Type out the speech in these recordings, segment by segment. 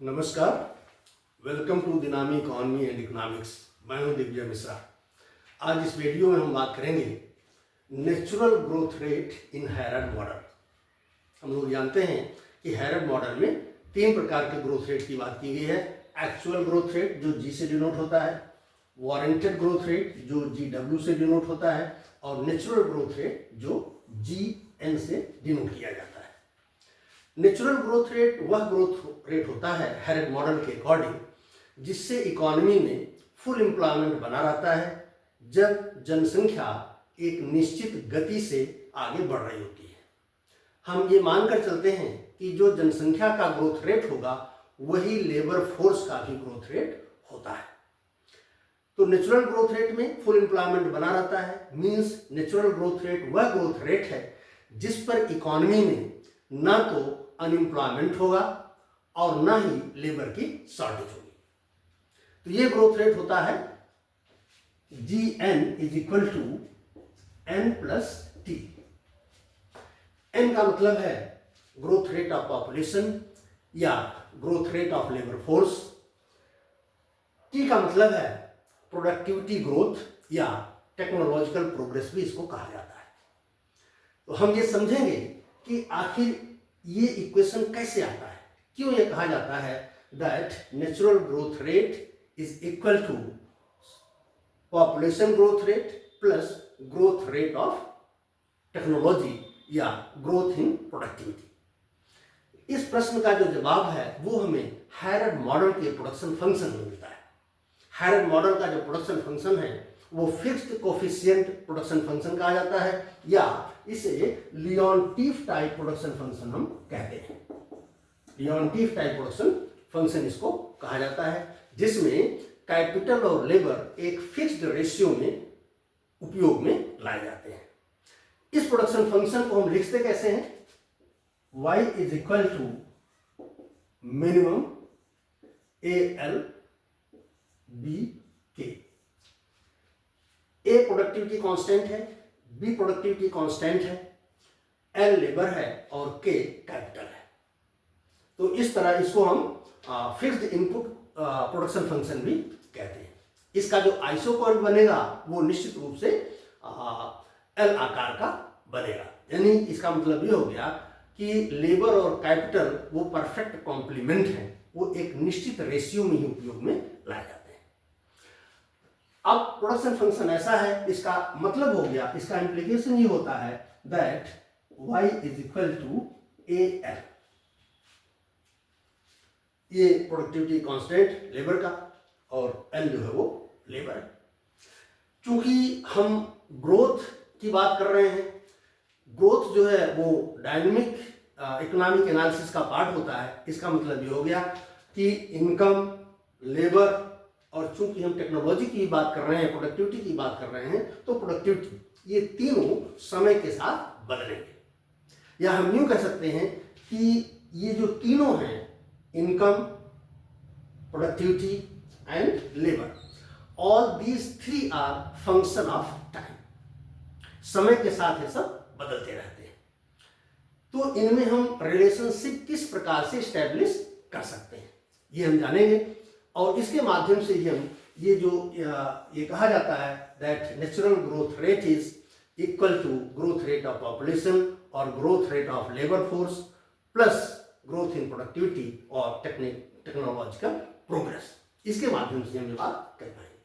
नमस्कार, welcome to दिनामी economy and economics. मैं हूं दिव्या मिश्रा। आज इस वीडियो में हम बात करेंगे natural growth rate in Harrod model. हम लोग जानते हैं कि हैरड मॉडल में तीन प्रकार के ग्रोथ रेट की बात की गई है। एक्चुअल ग्रोथ रेट जो जी से डिनोट होता है, वारंटेड ग्रोथ रेट जो जी डब्ल्यू से डिनोट होता है, और नेचुरल ग्रोथ रेट जो जी एन से डिनोट किया जाता है। नेचुरल ग्रोथ रेट वह ग्रोथ रेट होता है हैरड मॉडल के अकॉर्डिंग जिससे इकोनॉमी में फुल एम्प्लॉयमेंट बना रहता है जब जनसंख्या एक निश्चित गति से आगे बढ़ रही होती है। हम ये मानकर चलते हैं कि जो जनसंख्या का ग्रोथ रेट होगा वही लेबर फोर्स का भी ग्रोथ रेट होता है। तो नेचुरल ग्रोथ रेट में फुल एम्प्लॉयमेंट बना रहता है, मींस नेचुरल ग्रोथ रेट वह ग्रोथ रेट है जिस पर इकोनॉमी में ना तो अनएम्प्लॉयमेंट होगा और ना ही लेबर की शॉर्टेज होगी। तो ये ग्रोथ रेट होता है G N is equal to N plus T. N का मतलब है ग्रोथ रेट ऑफ पॉपुलेशन या growth rate of labour force. T का मतलब है प्रोडक्टिविटी ग्रोथ या टेक्नोलॉजिकल प्रोग्रेस भी इसको कहा जाता है। तो हम ये समझेंगे कि आखिर ये इक्वेशन कैसे आता है, क्यों ये कहा जाता है that natural growth rate is equal to population growth rate plus growth rate of technology या ग्रोथ इन प्रोडक्टिविटी। इस प्रश्न का जो जवाब है वो हमें हैरड मॉडल के प्रोडक्शन फंक्शन में मिलता है। हैरड मॉडल का जो प्रोडक्शन फंक्शन है वो फिक्स्ड कोफिशिएंट प्रोडक्शन फंक्शन कहा जाता है या इसे लियोनटिफ टाइप प्रोडक्शन फंक्शन हम कहते हैं। लियोनटिफ टाइप प्रोडक्शन फंक्शन इसको कहा जाता है जिसमें कैपिटल और लेबर एक फिक्स्ड रेशियो में उपयोग में लाए जाते हैं। इस प्रोडक्शन फंक्शन को हम लिखते कैसे हैं? y is equal to minimum A L B K. A productivity constant है, बी प्रोडक्टिविटी कांस्टेंट है, एल लेबर है और के कैपिटल है। तो इस तरह इसको हम फिक्स्ड इनपुट प्रोडक्शन फंक्शन भी कहते हैं। इसका जो आइसोकर्व बनेगा वो निश्चित रूप से एल आकार का बनेगा। यानी इसका मतलब ये हो गया कि लेबर और कैपिटल वो परफेक्ट कॉम्प्लीमेंट है, वो एक निश्चित रेशियो में ही उपयोग में लाए जाते हैं। अब प्रोडक्शन फंक्शन ऐसा है, इसका मतलब हो गया, इसका इंप्लीकेशन ये होता है that y is equal to A L. ये प्रोडक्टिविटी कांस्टेंट लेबर का और एल जो है वो लेबर है। चूंकि हम ग्रोथ की बात कर रहे हैं, ग्रोथ जो है वो डायनेमिक इकोनॉमिक एनालिसिस का पार्ट होता है। इसका मतलब ये हो गया कि इनकम, लेबर और चूंकि हम टेक्नोलॉजी की बात कर रहे हैं, प्रोडक्टिविटी की बात कर रहे हैं, तो प्रोडक्टिविटी ये तीनों समय के साथ बदलेंगे। या हम यूं कह सकते हैं कि ये जो तीनों हैं, income, productivity and labour, all these three are function of time. समय के साथ ये सब बदलते रहते हैं। तो इनमें हम रिलेशनशिप किस प्रकार से स्टैब्लिश कर सकते हैं ये हम जानेंगे और इसके माध्यम से ही हम ये कहा जाता है that natural growth rate is equal to growth rate of population और growth rate of labour force plus growth in productivity और टेक्नोलॉजिकल प्रोग्रेस। इसके माध्यम से हम ये बात कर पाएंगे।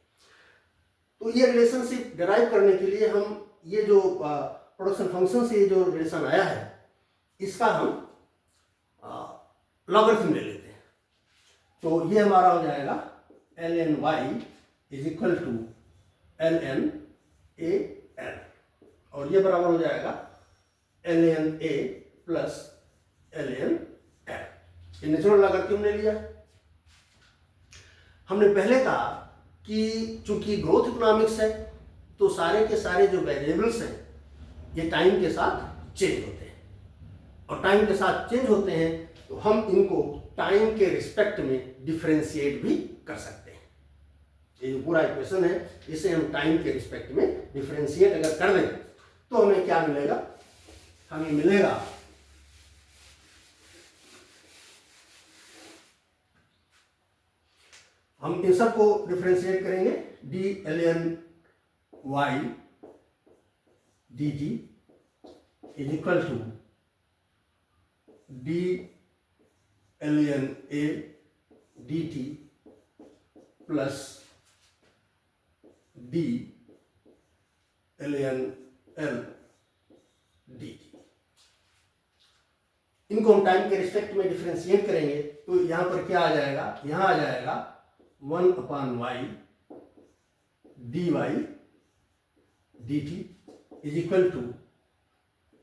तो ये रिलेशनशिप डिराइव करने के लिए हम ये जो प्रोडक्शन फंक्शन से ये जो रिलेशन आया है इसका हम लॉगरिथम ले लेते हैं। तो ये हमारा हो जाएगा L N Y is equal to L N A L और ये बराबर हो जाएगा L N A plus L N L. ये नेचुरल लॉगरिथम ले लिया। हमने पहले कहा कि चूंकि ग्रोथ इकोनॉमिक्स है तो सारे के सारे जो वेरिएबल्स हैं ये टाइम के साथ चेंज होते हैं और टाइम के साथ चेंज होते हैं तो हम इनको टाइम के रिस्पेक्ट में डिफरेंशिएट भी कर सकते हैं। ये जो पूरा इक्वेशन है इसे हम टाइम के रिस्पेक्ट में डिफरेंशिएट अगर कर दें तो हमें क्या मिलेगा? हमें मिलेगा हम इन सब को डिफ्रेंशिएट करेंगे। D L N Y D T is equal to D L N A D T plus D L N L D T. इनको हम टाइम के रिस्पेक्ट में डिफ्रेंशिएट करेंगे तो यहां पर क्या आ जाएगा, यहां आ जाएगा 1/y dy dt is equal to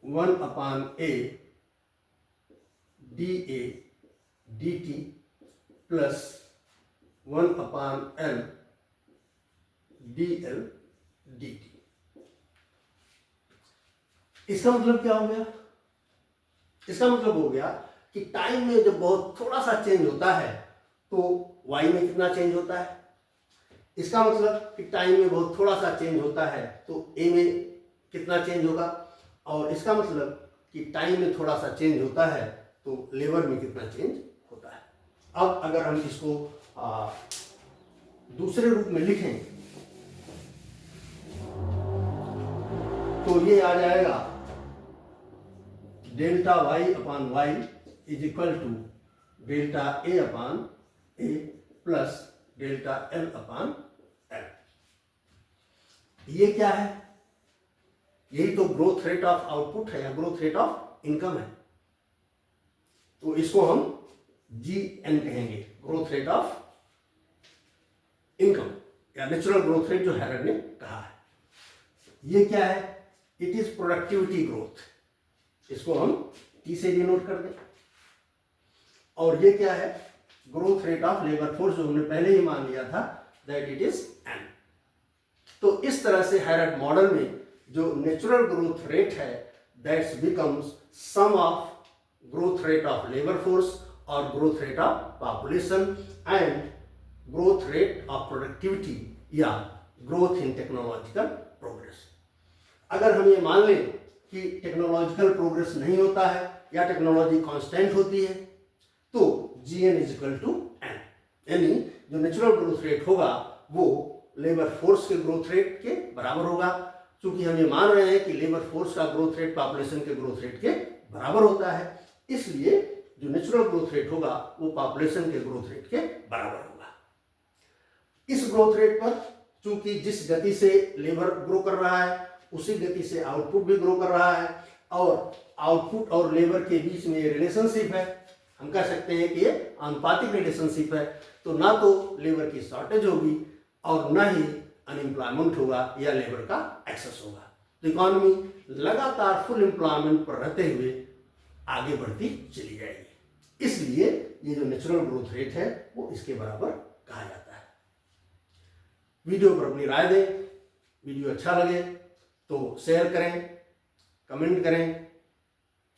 1/a dA dt plus 1/l dl dt। इसका मतलब क्या हो गया, इसका मतलब हो गया कि टाइम में जब बहुत थोड़ा सा चेंज होता है तो y में कितना चेंज होता है। इसका मतलब कि टाइम में बहुत थोड़ा सा चेंज होता है तो a में कितना चेंज होगा, और इसका मतलब कि टाइम में थोड़ा सा चेंज होता है तो लेबर में कितना चेंज होता है। अब अगर हम इसको दूसरे रूप में लिखें तो ये आ जाएगा delta Y upon Y is equal to delta A upon A plus delta L upon L. ये क्या है, यही तो ग्रोथ रेट ऑफ आउटपुट है या ग्रोथ रेट ऑफ इनकम है। तो इसको हम GN कहेंगे, ग्रोथ रेट ऑफ इनकम या नेचुरल ग्रोथ रेट जो हैरड ने कहा है। ये क्या है, इट इज प्रोडक्टिविटी ग्रोथ, इसको हम T से डिनोट कर दें। और ये क्या है, growth rate of labour force, जो हमने पहले ही मान लिया था दैट इट इज N। तो इस तरह से हैरड मॉडल में जो नेचुरल ग्रोथ रेट है that's becomes sum of growth rate of labour force और growth rate of population and growth rate of productivity या ग्रोथ इन टेक्नोलॉजिकल प्रोग्रेस। अगर हम ये मान लें कि टेक्नोलॉजिकल प्रोग्रेस नहीं होता है या टेक्नोलॉजी कांस्टेंट होती है तो GN is equal to N, यानी जो नेचुरल ग्रोथ रेट होगा वो लेबर फोर्स के ग्रोथ रेट के बराबर होगा। क्योंकि हम ये मान रहे हैं कि लेबर फोर्स का ग्रोथ रेट पॉपुलेशन के ग्रोथ रेट के बराबर होता है, इसलिए जो नेचुरल ग्रोथ रेट होगा वो पॉपुलेशन के ग्रोथ रेट के बराबर होगा। इस ग्रोथ रेट पर चूंकि जिस गति से लेबर ग्रो कर रहा है उसी गति से आउटपुट भी ग्रो कर रहा है, और आउटपुट और लेबर के बीच में ये रिलेशनशिप है, हम कह सकते हैं कि ये आनुपातिक रिलेशनशिप है। तो ना तो लेबर की शॉर्टेज होगी और ना ही अनएम्प्लॉयमेंट होगा या लेबर का एक्सेस होगा। तो इकोनॉमी लगातार फुल एम्प्लॉयमेंट पर रहते हुए आगे बढ़ती चली जाएगी। इसलिए ये जो नेचुरल ग्रोथ रेट है वो इसके बराबर कहा जाता है। वीडियो पर अपनी राय दें, वीडियो अच्छा लगे तो शेयर करें, कमेंट करें,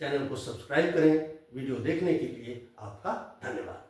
चैनल को सब्सक्राइब करें। वीडियो देखने के लिए आपका धन्यवाद।